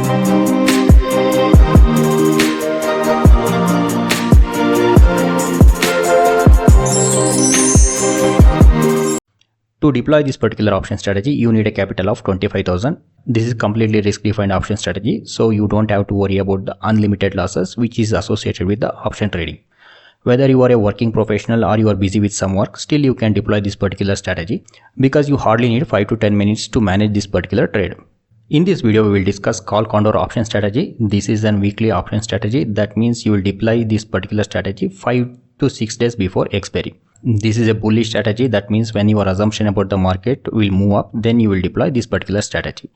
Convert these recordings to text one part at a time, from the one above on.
To deploy this particular option strategy, you need a capital of 25,000. This is completely risk-defined option strategy, so you don't have to worry about the unlimited losses which is associated with the option trading. Whether you are a working professional or you are busy with some work, still you can deploy this particular strategy because you hardly need 5 to 10 minutes to manage this particular trade. In this video, we will discuss call Condor option strategy. This is an weekly option strategy. That means you will deploy this particular strategy 5 to 6 days before expiry. This is a bullish strategy. That means when your assumption about the market will move up, then you will deploy this particular strategy.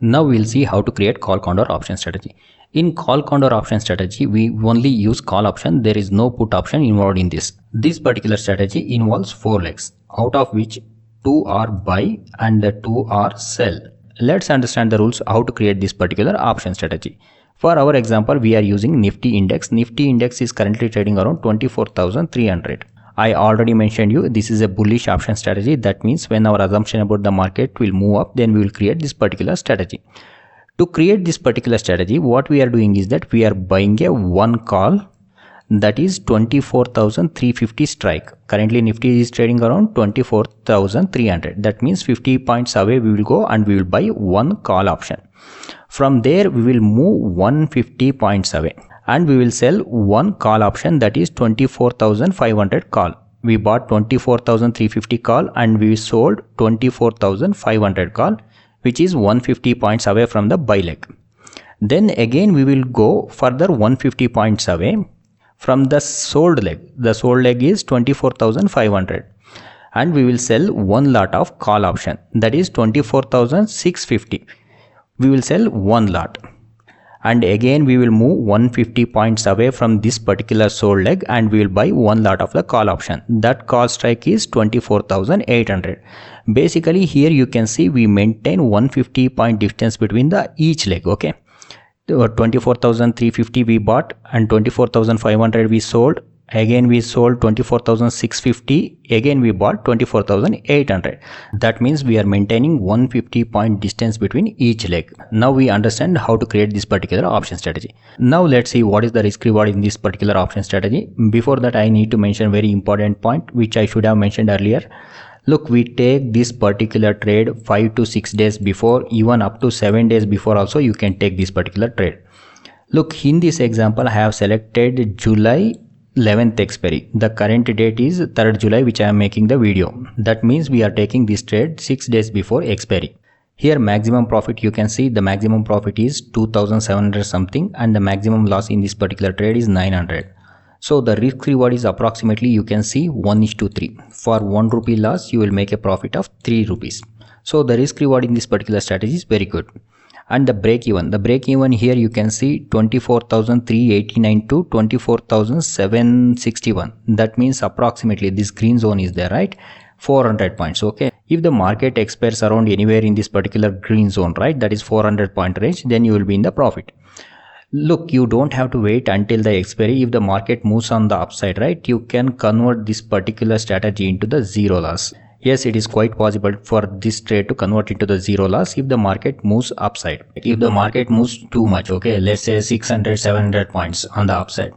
Now we will see how to create call Condor option strategy. In call Condor option strategy, we only use call option. There is no put option involved in this. This particular strategy involves 4 legs, out of which 2 are buy and the 2 are sell. Let's understand the rules how to create this particular option strategy. For our example, we are using Nifty index. Nifty index is currently trading around 24,300. I already mentioned you this is a bullish option strategy. That means when our assumption about the market will move up, then we will create this particular strategy. To create this particular strategy, what we are doing is that we are buying a one call, that is 24,350 strike. Currently Nifty is trading around 24,300. That means 50 points away we will go and we will buy one call option. From there we will move 150 points away and we will sell one call option, that is 24,500 call. We bought 24,350 call and we sold 24,500 call, which is 150 points away from the buy leg. Then again we will go further 150 points away from the sold leg. The sold leg is 24,500 and we will sell one lot of call option, that is 24,650. We will sell one lot. And again we will move 150 points away from this particular sold leg and we will buy one lot of the call option. That call strike is 24,800. Basically here you can see we maintain 150 point distance between the each leg. Okay, 24,350 we bought and 24,500 we sold. Again we sold 24,650. Again we bought 24,800. That means we are maintaining 150 point distance between each leg. Now we understand how to create this particular option strategy. Now let's see what is the risk reward in this particular option strategy. Before that, I need to mention very important point which I should have mentioned earlier. Look, we take this particular trade 5 to 6 days before, even up to 7 days before also you can take this particular trade. Look, in this example I have selected July 11th expiry. The current date is 3rd July which I am making the video. That means we are taking this trade 6 days before expiry. Here maximum profit, you can see the maximum profit is 2,700 something and the maximum loss in this particular trade is 900. So the risk reward is approximately, you can see 1:3. For 1 rupee loss you will make a profit of 3 rupees. So the risk reward in this particular strategy is very good. And the break even here you can see 24,389 to 24,761. That means approximately this green zone is there, right? 400 points. Okay, if the market expires around anywhere in this particular green zone, right, that is 400 point range, then you will be in the profit. Look, you don't have to wait until the expiry. If the market moves on the upside, right, you can convert this particular strategy into the zero loss. Yes, it is quite possible for this trade to convert into the zero loss if the market moves upside. If the market moves too much, okay, let's say 600, 700 points on the upside,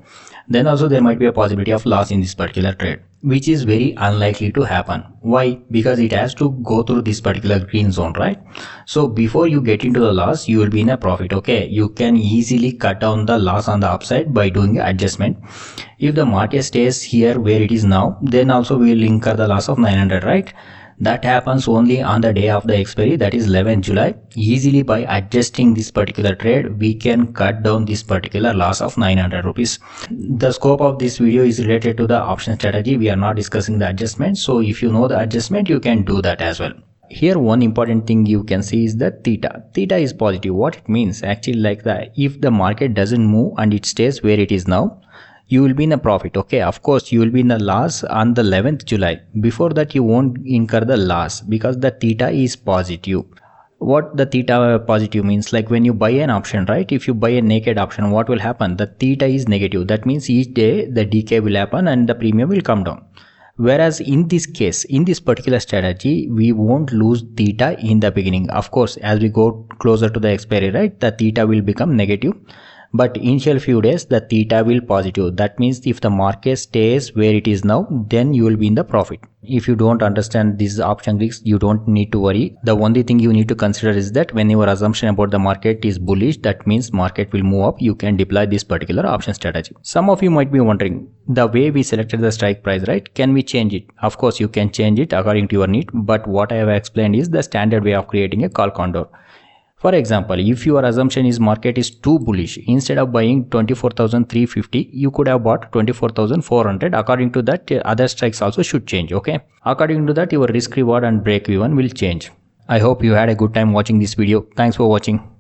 then also there might be a possibility of loss in this particular trade, which is very unlikely to happen. Why? Because it has to go through this particular green zone, right? So before you get into the loss, you will be in a profit. Okay, you can easily cut down the loss on the upside by doing adjustment. If the market stays here where it is now, then also we will incur the loss of 900, right? That happens only on the day of the expiry, that is 11th July. Easily by adjusting this particular trade, we can cut down this particular loss of 900 rupees. The scope of this video is related to the option strategy. We are not discussing the adjustment. So if you know the adjustment, you can do that as well. Here one important thing you can see is that theta. Theta is positive. What it means? Actually, like that, if the market doesn't move and it stays where it is now, you will be in a profit. Okay, of course you will be in a loss on the 11th July. Before that you won't incur the loss because the theta is positive. What the theta positive means, like when you buy an option, right, if you buy a naked option, what will happen? The theta is negative. That means each day the decay will happen and the premium will come down. Whereas in this case, in this particular strategy, we won't lose theta in the beginning. Of course, as we go closer to the expiry, right, the theta will become negative. But initial few days, the theta will positive. That means if the market stays where it is now, then you will be in the profit. If you don't understand this option risk, you don't need to worry. The only thing you need to consider is that when your assumption about the market is bullish, that means market will move up, you can deploy this particular option strategy. Some of you might be wondering, the way we selected the strike price, right, can we change it? Of course, you can change it according to your need, but what I have explained is the standard way of creating a call condor. For example, if your assumption is market is too bullish, instead of buying 24,350, you could have bought 24,400. According to that, other strikes also should change, okay? According to that, your risk reward and break even will change. I hope you had a good time watching this video. Thanks for watching.